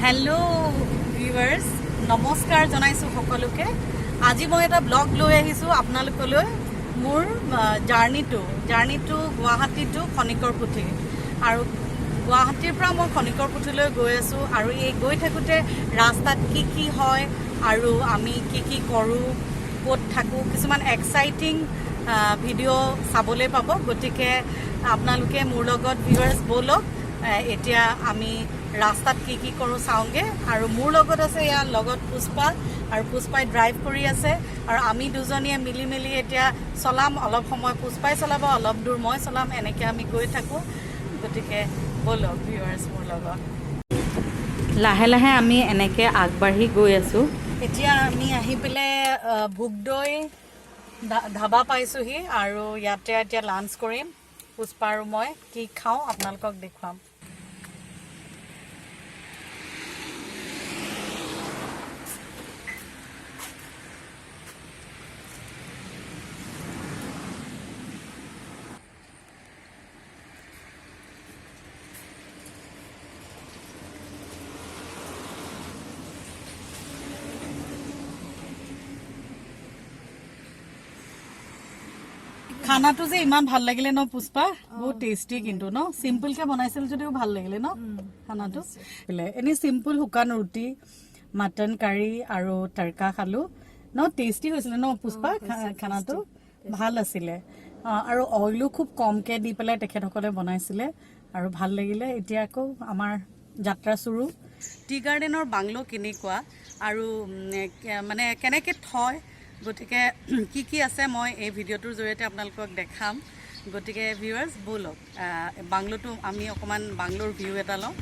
Hello' viewers, নমস্কাৰ জনাইছোঁ সকলোকে। আজি মই এটা ব্লগ লৈ আহিছোঁ আপোনালোকলৈ। মোৰ জাৰ্ণিটো গুৱাহাটী টু খনিকৰ পুথি, আৰু গুৱাহাটীৰ পৰা মই খনিকৰ পুথিলৈ গৈ আছোঁ। আৰু এই গৈ থাকোঁতে ৰাস্তাত কি হয় আৰু আমি কি কৰোঁ, ক'ত থাকোঁ, কিছুমান এক্সাইটিং ভিডিঅ' চাবলৈ পাব। গতিকে আপোনালোকে মোৰ লগত ভিউৱাৰ্ছ ব'লক, এতিয়া আমি ৰাস্তাত কি কৰোঁ চাওঁগে। আৰু মোৰ লগত আছে ইয়াৰ লগত পুষ্পা, আৰু পুষ্পাই ড্ৰাইভ কৰি আছে, আৰু আমি দুজনীয়ে মিলি মেলি এতিয়া চলাম। অলপ সময় পুষ্পাই চলাব, অলপ দূৰ মই চলাম, এনেকৈ আমি গৈ থাকোঁ। গতিকে ব'লক ভিউৱাৰ্ছ মোৰ লগত। লাহে লাহে আমি এনেকৈ আগবাঢ়ি গৈ আছোঁ। এতিয়া আমি আহি পেলাই ভোগদৈ ধাবা পাইছোঁহি, আৰু ইয়াতে এতিয়া লাঞ্চ কৰিম। পুষ্পা আৰু মই কি খাওঁ আপোনালোকক দেখুৱাম। খানাটো যে ইমান ভাল লাগিলে ন পুষ্পা, বহুত টেষ্টি কিন্তু ন। চিম্পলকে বনাইছিল যদিও ভাল লাগিলে ন খানাটো। এনেই চিম্পল শুকান ৰুটি, মাটন কাৰী আৰু তড়কা খালো ন। টেষ্টি হৈছিলে ন পুষ্পা, খানাটো ভাল আছিলে। আৰু অইলো খুব কমকে দি পেলাই তেখেতসকলে বনাইছিলে, আৰু ভাল লাগিলে। এতিয়া আকৌ আমাৰ যাত্ৰা চুৰু। টি গাৰ্ডেনৰ বাংলো কেনেকুৱা আৰু মানে কেনেকৈ থয়, গতিকে কি আছে মই এই ভিডিঅ'টোৰ জৰিয়তে আপোনালোকক দেখাম। গতিকে ভিউৱাৰ্ছ ব'লক, বাংলোটো আমি অকণমান বাংলোৰ ভিউ এটা লওঁ।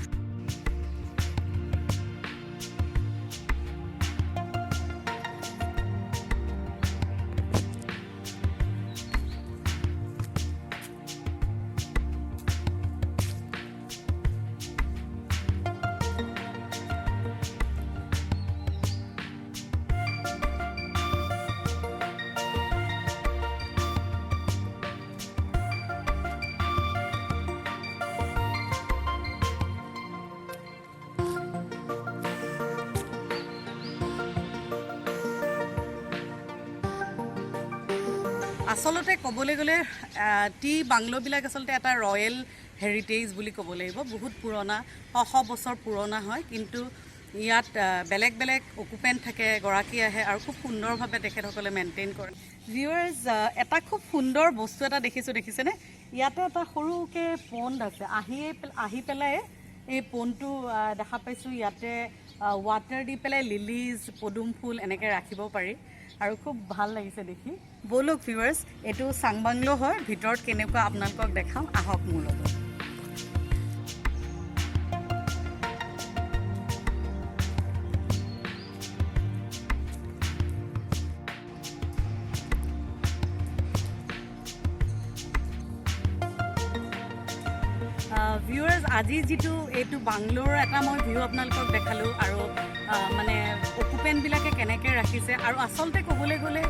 আচলতে ক'বলৈ গ'লে টি বাংলোবিলাক আচলতে এটা ৰয়েল হেৰিটেজ বুলি ক'ব লাগিব। বহুত পুৰণা, শ বছৰ পুৰণা হয়, কিন্তু ইয়াত বেলেগ বেলেগ অকুপেণ্ট থাকে, গৰাকী আহে, আৰু খুব সুন্দৰভাৱে তেখেতসকলে মেইনটেইন কৰে। ভিউৱাৰ্ছ, এটা খুব সুন্দৰ বস্তু এটা দেখিছেনে? ইয়াতে এটা সৰুকৈ পণ্ড আছে। আহি পেলাই এই পণ্ডটো দেখা পাইছোঁ। ইয়াতে ৱাটাৰ দি পেলাই লিলিজ, পদুম ফুল এনেকৈ ৰাখিব পাৰি, আৰু খুব ভাল লাগিছে দেখি। ব'লক ভিউৱাৰ্ছ, এইটো চাংবাংলো হয়। ভিতৰত কেনেকুৱা আপোনালোকক দেখাম, আহক মোৰ লগত। ভিউৱাৰ্ছ, আজি এইটো বাংলোৰ এটা মই ভিউ আপোনালোকক দেখালোঁ, আৰু মানে অকুপেণ্টবিলাকে কেনেকৈ ৰাখিছে। আৰু আচলতে ক'বলৈ গ'লে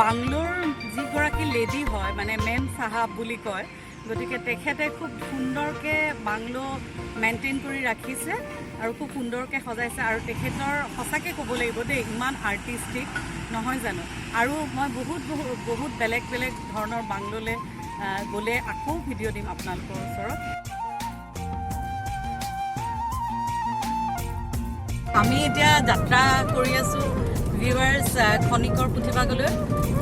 বাংলোৰ যিগৰাকী লেডি হয়, মানে মেম চাহাব বুলি কয়, গতিকে তেখেতে খুব সুন্দৰকৈ বাংলো মেইনটেইন কৰি ৰাখিছে, আৰু খুব সুন্দৰকৈ সজাইছে। আৰু তেখেতৰ সঁচাকৈ ক'ব লাগিব দেই, ইমান আৰ্টিষ্টিক নহয় জানো। আৰু মই বহুত বেলেগ ধৰণৰ বাংলোলৈ গ'লে আকৌ ভিডিঅ' দিম আপোনালোকৰ ওচৰত। আমি এতিয়া যাত্ৰা কৰি আছোঁ ভিউৱাৰ্ছ খনিকৰ পুথিভাগলৈ।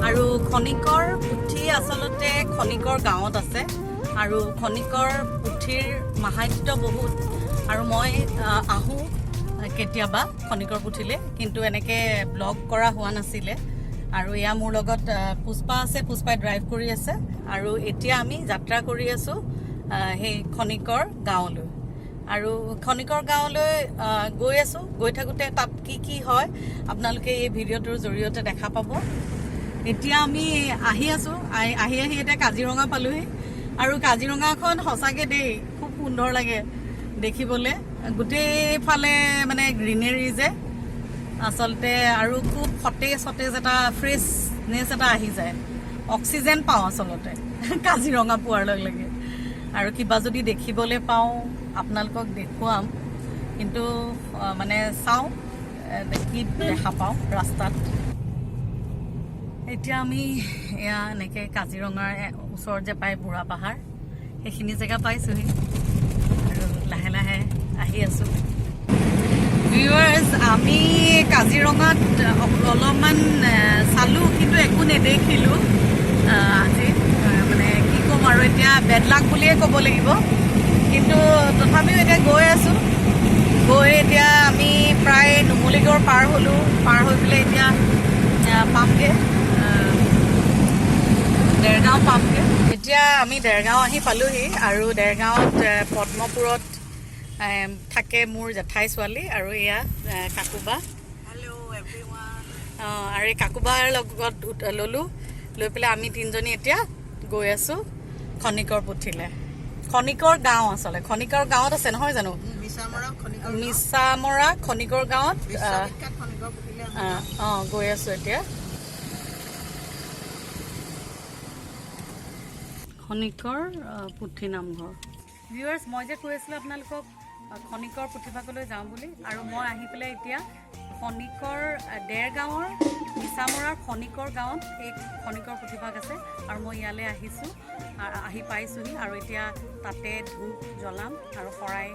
আৰু খনিকৰ পুথি আচলতে খনিকৰ গাঁৱত আছে, আৰু খনিকৰ পুথিৰ মাহাত্য বহুত। আৰু মই আহোঁ কেতিয়াবা খনিকৰ পুথিলৈ, কিন্তু এনেকৈ ব্লগ কৰা হোৱা নাছিলে। আৰু এয়া মোৰ লগত পুষ্পা আছে, পুষ্পাই ড্ৰাইভ কৰি আছে। আৰু এতিয়া আমি যাত্ৰা কৰি আছোঁ সেই খনিকৰ গাঁৱলৈ। আৰু খনিকৰ গাঁৱলৈ গৈ আছোঁ। গৈ থাকোঁতে তাত কি হয় আপোনালোকে এই ভিডিঅ'টোৰ জৰিয়তে দেখা পাব। এতিয়া আমি আহি আছোঁ, আহি এতিয়া কাজিৰঙা পালোহি। আৰু কাজিৰঙাখন সঁচাকৈ দেই খুব সুন্দৰ লাগে দেখিবলৈ। গোটেইফালে মানে গ্ৰীনেৰী যে আচলতে, আৰু খুব সতেজ এটা ফ্ৰেছনেছ এটা আহি যায়। অক্সিজেন পাওঁ আচলতে কাজিৰঙা পোৱাৰ লগে লগে। আৰু কিবা যদি দেখিবলৈ পাওঁ আপোনালোকক দেখুৱাম। কিন্তু মানে চাওঁ কি দেখা পাওঁ ৰাস্তাত। এতিয়া আমি এয়া এনেকৈ কাজিৰঙাৰ ওচৰত যে পায় বুঢ়া পাহাৰ, সেইখিনি জেগা পাইছোঁহি আৰু লাহে লাহে আহি আছোঁ। ভিউৱাৰ্ছ, আমি কাজিৰঙাত অলপমান চালোঁ কিন্তু একো নেদেখিলোঁ আজি। মানে কি ক'ম আৰু, এতিয়া বেড লাক বুলিয়ে ক'ব লাগিব। কিন্তু তথাপিও এতিয়া গৈ আছোঁ। গৈ এতিয়া আমি প্ৰায় নুমলীগড় পাৰ হ'লোঁ। পাৰ হৈ পেলাই এতিয়া পামগৈ, দেৰগাঁও পামগৈ। এতিয়া আমি দেৰগাঁও আহি পালোঁহি আৰু দেৰগাঁৱত পদ্মপুৰত থাকে মোৰ জেঠাই ছোৱালী আৰু এয়া কাকুবা। আৰু এই কাকুবাৰ লগত ল'লোঁ, লৈ পেলাই আমি তিনিজনী এতিয়া গৈ আছোঁ খনিকৰ পুথিলৈ। খনিকৰ গাঁও, আচলতে খনিকৰ গাঁৱত আছে নহয় জানো, মিছামৰা খনিকৰ গাঁৱত গৈ আছোঁ এতিয়া। খনিকৰ পুথি নামঘৰ। ভিউৱাৰ্ছ, মই যে কৈ আছিলোঁ আপোনালোকক খনিকৰ পুথিভাগলৈ যাওঁ বুলি, আৰু মই আহি পেলাই এতিয়া খনিকৰ দেৰগাঁৱৰ মিছামৰাৰ খনিকৰ গাঁৱত এই খনিকৰ পুথিভাগ আছে আৰু মই ইয়ালৈ আহিছোঁ, আহি পাইছোঁহি। আৰু এতিয়া তাতে ধূপ জ্বলাম আৰু শৰাই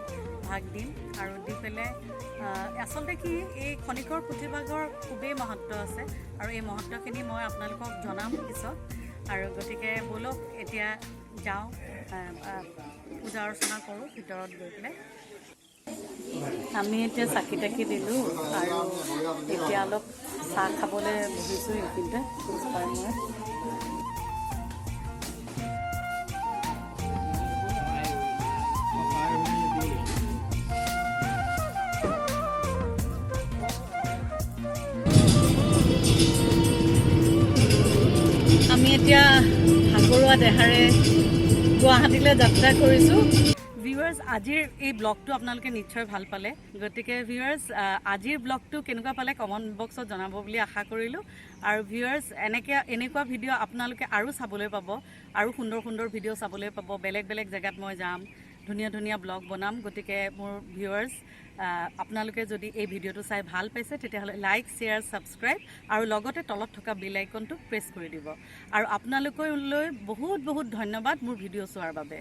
ভাগ দিম আৰু দি পেলাই আচলতে কি, এই খনিকৰ পুথিভাগৰ খুবেই মহত্ব আছে আৰু এই মহত্বখিনি মই আপোনালোকক জনাম পিছত। আৰু গতিকে ব'লক এতিয়া যাওঁ, পূজা অৰ্চনা কৰোঁ ভিতৰত গৈ পেলাই। আমি এতিয়া চাকি তাকি দিলোঁ আৰু এতিয়া অলপ চাহ খাবলৈ বহিছোঁ এইখিনিতে পুষ্পাৰ মই। আমি এতিয়া ভাগৰুৱা দেহাৰে গুৱাহাটীলৈ যাত্ৰা কৰিছোঁ। ভিউৱাৰ্ছ, আজিৰ এই ব্লগটো আপোনালোকে নিশ্চয় ভাল পালে। গতিকে ভিউৱাৰ্ছ, আজিৰ ব্লগটো কেনেকুৱা পালে কমেণ্ট বক্সত জনাব বুলি আশা কৰিলোঁ। আৰু ভিউৱাৰ্ছ, এনেকুৱা ভিডিঅ' আপোনালোকে আৰু চাবলৈ পাব, আৰু সুন্দৰ সুন্দৰ ভিডিঅ' চাবলৈ পাব। বেলেগ বেলেগ জেগাত মই যাম, ধুনীয়া ধুনীয়া ব্লগ বনাম। গতিকে মোৰ ভিউৱাৰ্ছ, আপোনালোকে যদি এই ভিডিঅ'টো চাই ভাল পাইছে তেতিয়াহ'লে লাইক, শ্বেয়াৰ, ছাবস্ক্ৰাইব আৰু লগতে তলত থকা বেল আইকনটো প্ৰেছ কৰি দিব। আৰু আপোনালোকলৈ বহুত বহুত ধন্যবাদ মোৰ ভিডিঅ' চোৱাৰ বাবে।